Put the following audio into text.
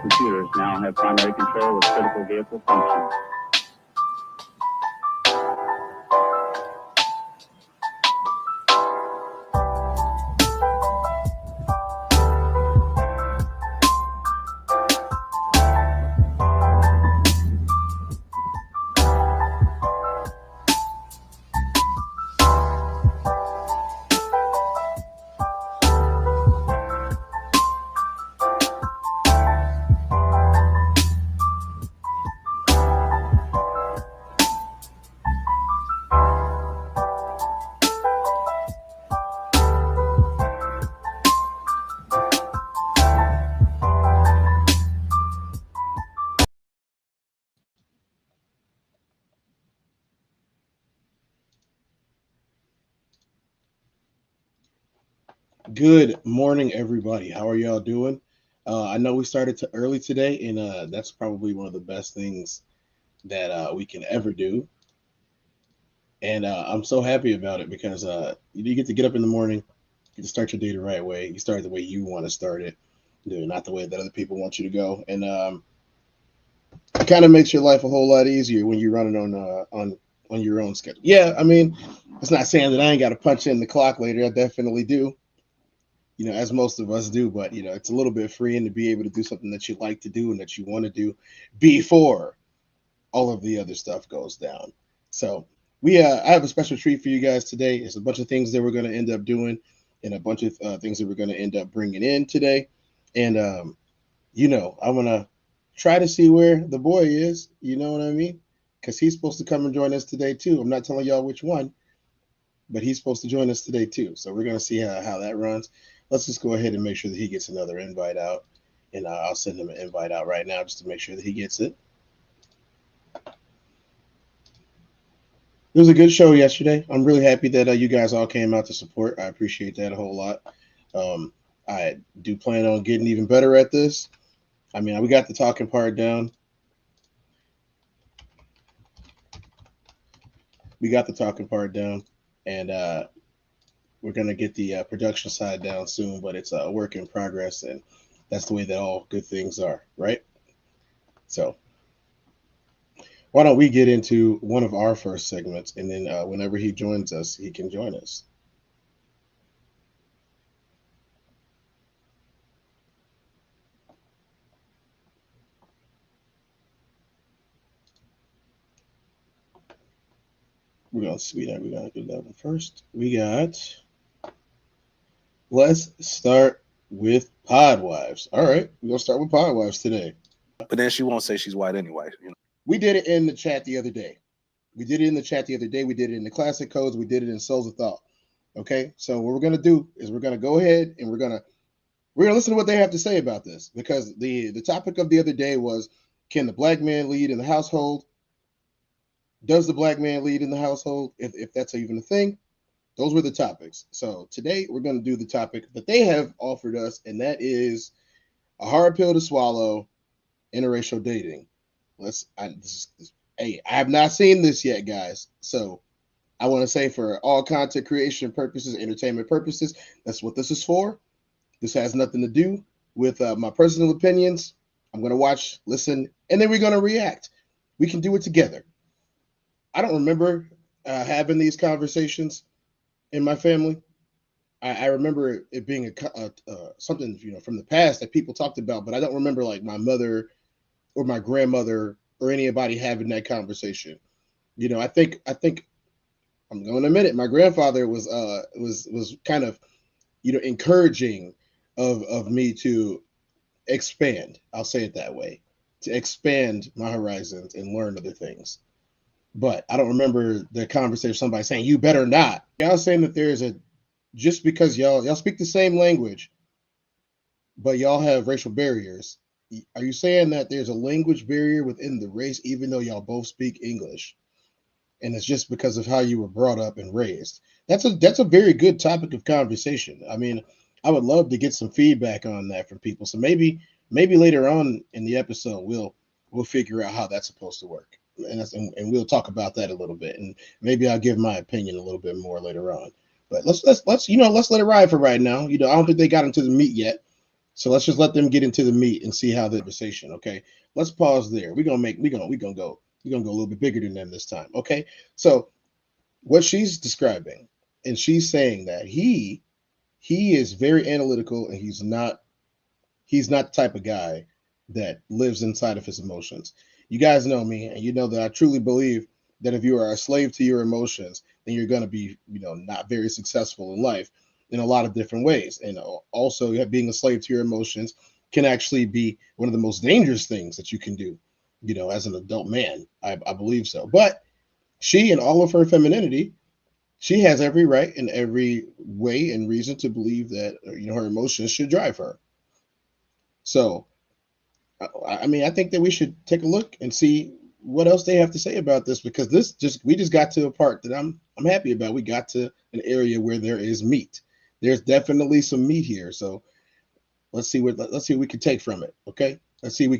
computers now have primary control of critical vehicle functions. Good morning, everybody. How are y'all doing? I know we started too early today, and that's probably one of the best things that we can ever do. And I'm so happy about it because you get to get up in the morning, you get to start your day the right way. You start the way you want to start it, not the way that other people want you to go. And it kind of makes your life a whole lot easier when you're running on your own schedule. Yeah, I mean, it's not saying that I ain't got to punch in the clock later. I definitely do, as most of us do, but it's a little bit freeing to be able to do something that you like to do and that you want to do before all of the other stuff goes down. So I have a special treat for you guys today. It's a bunch of things that we're going to end up doing and a bunch of things that we're going to end up bringing in today. And, I'm going to try to see where the boy is, you know what I mean? Because he's supposed to come and join us today too. I'm not telling y'all which one, but he's supposed to join us today too. So we're going to see how that runs. Let's just go ahead and make sure that he gets another invite out. And I'll send him an invite out right now just to make sure that he gets it. It was a good show yesterday. I'm really happy that you guys all came out to support. I appreciate that a whole lot. I do plan on getting even better at this. I mean, we got the talking part down. And we're going to get the production side down soon, but it's a work in progress, and that's the way that all good things are, right? So why don't we get into one of our first segments, and then whenever he joins us, he can join us. We're going to do that one first. Let's start with Pod Wives. All right, we're going to start with Pod Wives today. But then she won't say she's white anyway. We did it in the chat the other day. We did it in the Classic Codes. We did it in Souls of Thought. Okay, so what we're going to do is we're going to go ahead and we're going to listen to what they have to say about this, because the topic of the other day was, can the black man lead in the household? Does the black man lead in the household? If that's even a thing. Those were the topics. So today we're going to do the topic that they have offered us, and that is a hard pill to swallow: interracial dating. I have not seen this yet, guys. So I want to say, for all content creation purposes, entertainment purposes, that's what this is for. This has nothing to do with my personal opinions. I'm going to watch, listen, and then we're going to react. We can do it together. I don't remember having these conversations in my family. I remember it being something from the past that people talked about, but I don't remember like my mother or my grandmother or anybody having that conversation. I think I'm going to admit it. My grandfather was kind of encouraging of me to expand. I'll say it that way, to expand my horizons and learn other things. But I don't remember the conversation, somebody saying, you better not. Y'all saying that there's just because y'all speak the same language, but y'all have racial barriers. Are you saying that there's a language barrier within the race, even though y'all both speak English? And it's just because of how you were brought up and raised? That's a very good topic of conversation. I mean, I would love to get some feedback on that from people. So maybe later on in the episode, we'll figure out how that's supposed to work. And we'll talk about that a little bit, and maybe I'll give my opinion a little bit more later on. But let's let it ride for right now. I don't think they got into the meat yet. So let's just let them get into the meat and see how the conversation. Okay, let's pause there. We're gonna go a little bit bigger than them this time. Okay, so what she's describing, and she's saying that he is very analytical, and he's not the type of guy that lives inside of his emotions. You guys know me, and you know that I truly believe that if you are a slave to your emotions, then you're going to be, not very successful in life in a lot of different ways. And also, being a slave to your emotions can actually be one of the most dangerous things that you can do, as an adult man. I believe so. But she, in all of her femininity, she has every right and every way and reason to believe that, her emotions should drive her. So, I think that we should take a look and see what else they have to say about this, because we just got to a part that I'm happy about. We got to an area where there is meat. There's definitely some meat here. So let's see what we can take from it. Okay, let's see if